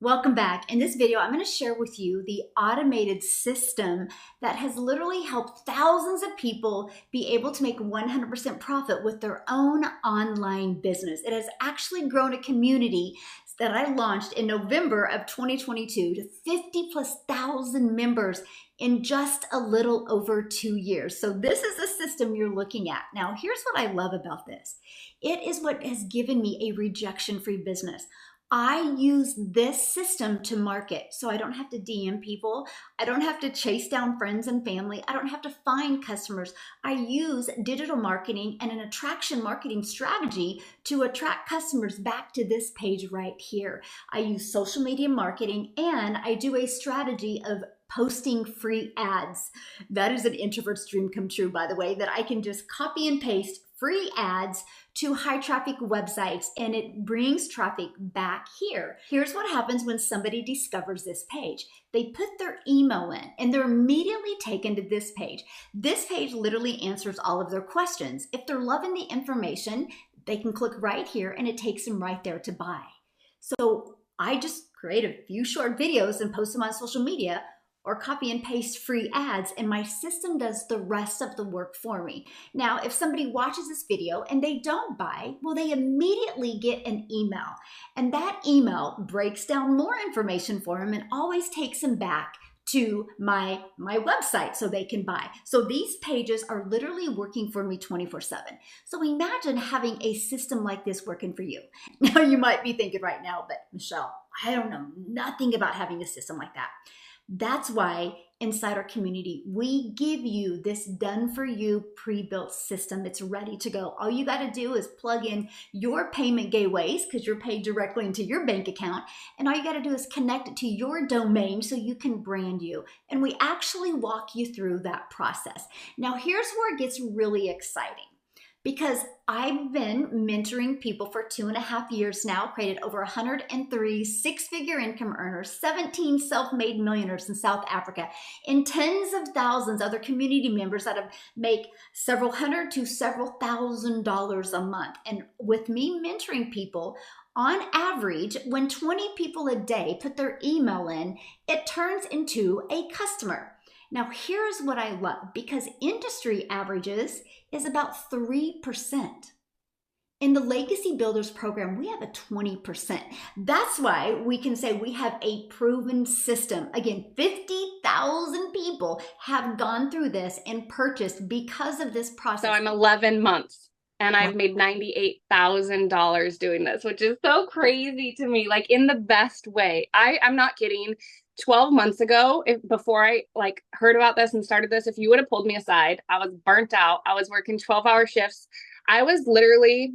Welcome back. In this video, I'm going to share with you the automated system that has literally helped thousands of people be able to make 100% profit with their own online business. It has actually grown a community that I launched in November of 2022 to 50 plus thousand members in just a little over 2 years. So this is the system you're looking at. Now, here's what I love about this. It is what has given me a rejection-free business. I use this system to market, so I don't have to DM people. I don't have to chase down friends and family. I don't have to find customers. I use digital marketing and an attraction marketing strategy to attract customers back to this page right here. I use social media marketing, and I do a strategy of posting free ads. That is an introvert's dream come true, by the way, that I can just copy and paste free ads to high traffic websites, and it brings traffic back here. Here's what happens when somebody discovers this page. They put their email in and they're immediately taken to this page. This page literally answers all of their questions. If they're loving the information, they can click right here and it takes them right there to buy. So I just create a few short videos and post them on social media, or copy and paste free ads, and my system does the rest of the work for me. Now, if somebody watches this video and they don't buy, well, they immediately get an email, and that email breaks down more information for them and always takes them back to my website so they can buy. So these pages are literally working for me 24/7. So imagine having a system like this working for you. Now you might be thinking right now, but Michelle, I don't know nothing about having a system like that. That's why inside our community, we give you this done-for-you pre-built system. It's ready to go. All you got to do is plug in your payment gateways because you're paid directly into your bank account. And all you got to do is connect it to your domain so you can brand you. And we actually walk you through that process. Now, here's where it gets really exciting, because I've been mentoring people for 2.5 years now, created over 103 six-figure income earners, 17 self-made millionaires in South Africa, and tens of thousands other community members that have make several hundred to several $1,000s a month. And with me mentoring people, on average, when 20 people a day put their email in, it turns into a customer. Now, here's what I love, because industry averages is about 3%. In the Legacy Builders program, we have a 20%. That's why we can say we have a proven system. Again, 50,000 people have gone through this and purchased because of this process. So I'm 11 months and I've made $98,000 doing this, which is so crazy to me, like in the best way. I'm not kidding. 12 months ago, before I heard about this and started this, if you would have pulled me aside, I was burnt out. I was working 12-hour shifts. I was literally,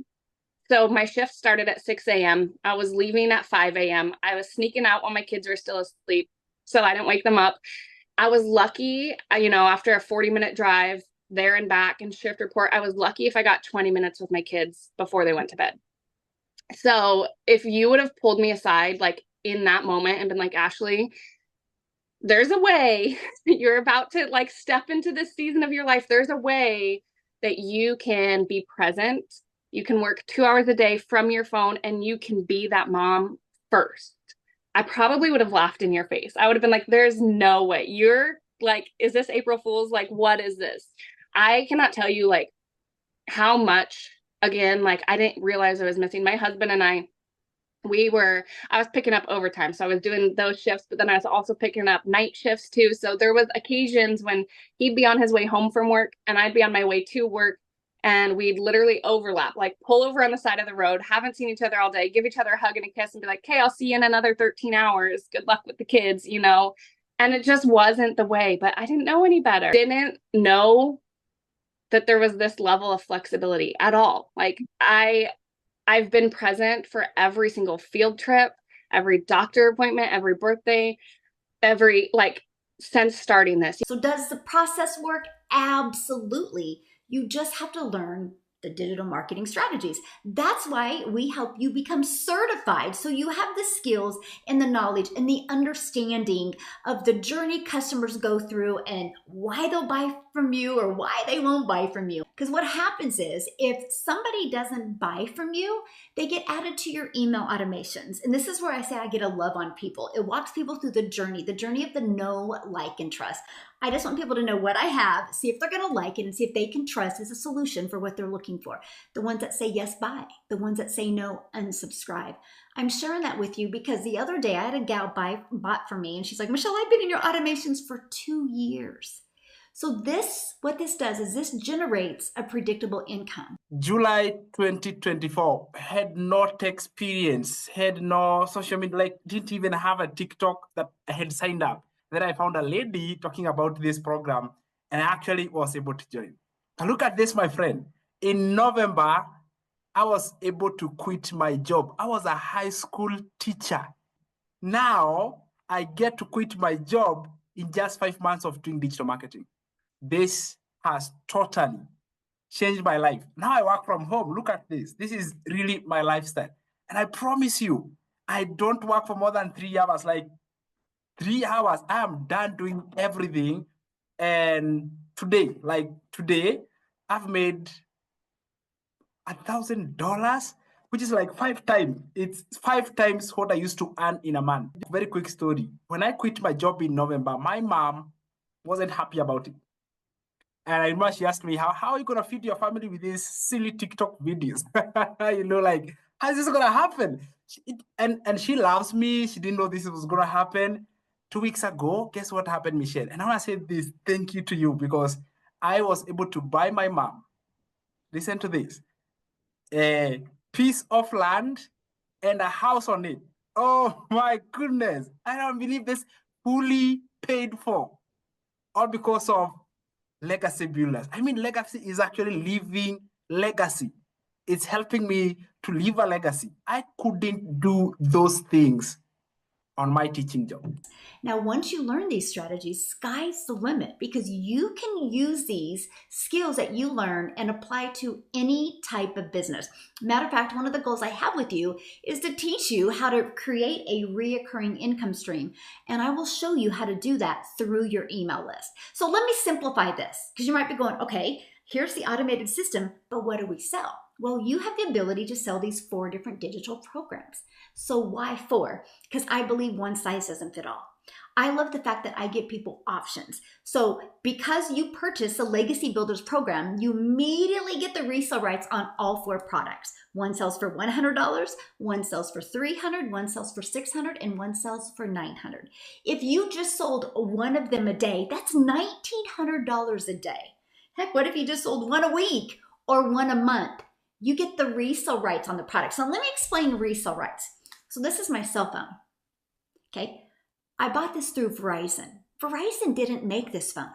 so my shift started at 6 a.m. I was leaving at 5 a.m. I was sneaking out while my kids were still asleep, so I didn't wake them up. I was lucky, after a 40-minute drive there and back and shift report, I was lucky if I got 20 minutes with my kids before they went to bed. So if you would have pulled me aside, in that moment and been like, Ashley, there's a way you're about to step into this season of your life. There's a way that you can be present. You can work 2 hours a day from your phone and you can be that mom first. I probably would have laughed in your face. I would have been like, there's no way. You're like, is this April Fool's? What is this? I cannot tell you how much, again, I didn't realize I was missing. My husband and I was picking up overtime. So I was doing those shifts, but then I was also picking up night shifts too. So there was occasions when he'd be on his way home from work and I'd be on my way to work, and we'd literally overlap, pull over on the side of the road, haven't seen each other all day, give each other a hug and a kiss and be like, okay, I'll see you in another 13 hours. Good luck with the kids, And it just wasn't the way, but I didn't know any better. Didn't know that there was this level of flexibility at all. I've been present for every single field trip, every doctor appointment, every birthday, since starting this. So does the process work? Absolutely. You just have to learn the digital marketing strategies. That's why we help you become certified, so you have the skills and the knowledge and the understanding of the journey customers go through and why they'll buy from you or why they won't buy from you. Because what happens is if somebody doesn't buy from you, they get added to your email automations. And this is where I say I get a love on people. It walks people through the journey of the know, like, and trust. I just want people to know what I have, see if they're going to like it, and see if they can trust as a solution for what they're looking for. The ones that say yes, buy. The ones that say no, unsubscribe. I'm sharing that with you because the other day I had a gal bought for me, and she's like, Michelle, I've been in your automations for 2 years. So what this does is this generates a predictable income. July 2024, had no tech experience, had no social media, like didn't even have a TikTok that I had signed up. Then I found a lady talking about this program and I actually was able to join. Now look at this, my friend. In November, I was able to quit my job. I was a high school teacher. Now I get to quit my job in just 5 months of doing digital marketing. This has totally changed my life. Now I work from home. Look at this. This is really my lifestyle. And I promise you, I don't work for more than 3 hours. Like 3 hours, I am done doing everything. And today, I've made $1,000, which is like 5 times. It's 5 times what I used to earn in a month. Very quick story. When I quit my job in November, my mom wasn't happy about it. And I remember she asked me, how are you going to feed your family with these silly TikTok videos? Like, how is this going to happen? And she loves me. She didn't know this was going to happen. 2 weeks ago, guess what happened, Michelle? And I want to say this, thank you to you, because I was able to buy my mom, listen to this, a piece of land and a house on it. Oh my goodness. I don't believe this, fully paid for, all because of Legacy Builders. I mean, Legacy is actually living legacy. It's helping me to live a legacy. I couldn't do those things on my teaching job. Now, once you learn these strategies, sky's the limit because you can use these skills that you learn and apply to any type of business. Matter of fact, one of the goals I have with you is to teach you how to create a reoccurring income stream. And I will show you how to do that through your email list. So let me simplify this because you might be going, okay, here's the automated system, but what do we sell? Well, you have the ability to sell these 4 different digital programs. So why 4? Because I believe one size doesn't fit all. I love the fact that I give people options. So because you purchase the Legacy Builders program, you immediately get the resale rights on all 4 products. One sells for $100, one sells for $300, one sells for $600, and one sells for $900. If you just sold one of them a day, that's $1,900 a day. Heck, what if you just sold one a week or one a month? You get the resale rights on the product. So let me explain resale rights. So this is my cell phone, okay? I bought this through Verizon. Verizon didn't make this phone.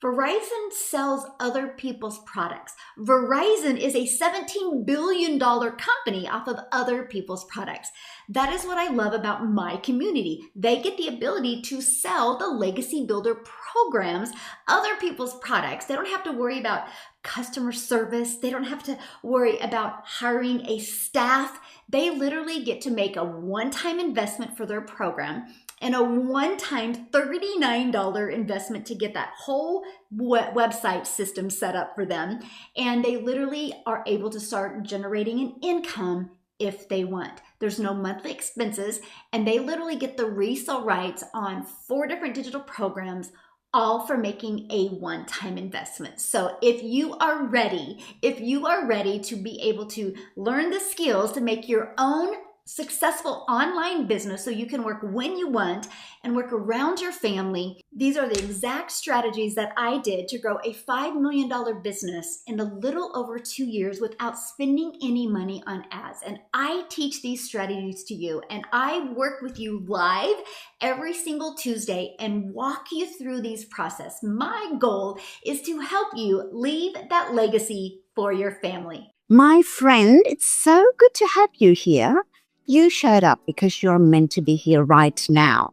Verizon sells other people's products. Verizon is a $17 billion company off of other people's products. That is what I love about my community. They get the ability to sell the Legacy Builder programs, other people's products. They don't have to worry about customer service. They don't have to worry about hiring a staff. They literally get to make a one-time investment for their program and a one-time $39 investment to get that whole website system set up for them. And they literally are able to start generating an income if they want. There's no monthly expenses, and they literally get the resale rights on 4 different digital programs, all for making a one-time investment. So if you are ready to be able to learn the skills to make your own successful online business so you can work when you want and work around your family, these are the exact strategies that I did to grow a $5 million business in a little over 2 years without spending any money on ads. And I teach these strategies to you, and I work with you live every single Tuesday and walk you through these process. My goal is to help you leave that legacy for your family. My friend, it's so good to have you here. You showed up because you're meant to be here right now.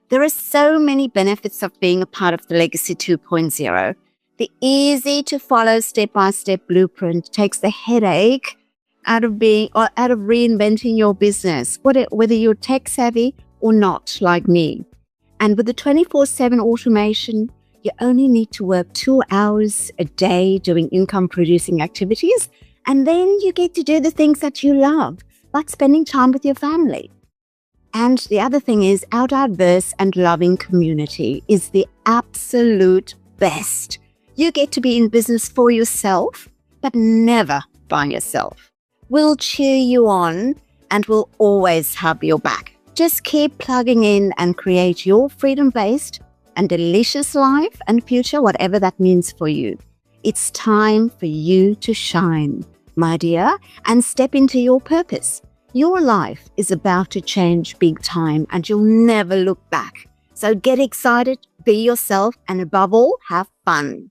There are so many benefits of being a part of the Legacy 2.0. The easy to follow step-by-step blueprint takes the headache out of reinventing your business, whether you're tech savvy or not like me. And with the 24/7 automation, You only need to work 2 hours a day doing income-producing activities, and then you get to do the things that you love, like spending time with your family. And the other thing is, our diverse and loving community is the absolute best. You get to be in business for yourself, but never by yourself. We'll cheer you on and we'll always have your back. Just keep plugging in and create your freedom-based and delicious life and future, whatever that means for you. It's time for you to shine, my dear, and step into your purpose. Your life is about to change big time and you'll never look back. So get excited, be yourself, and above all, have fun.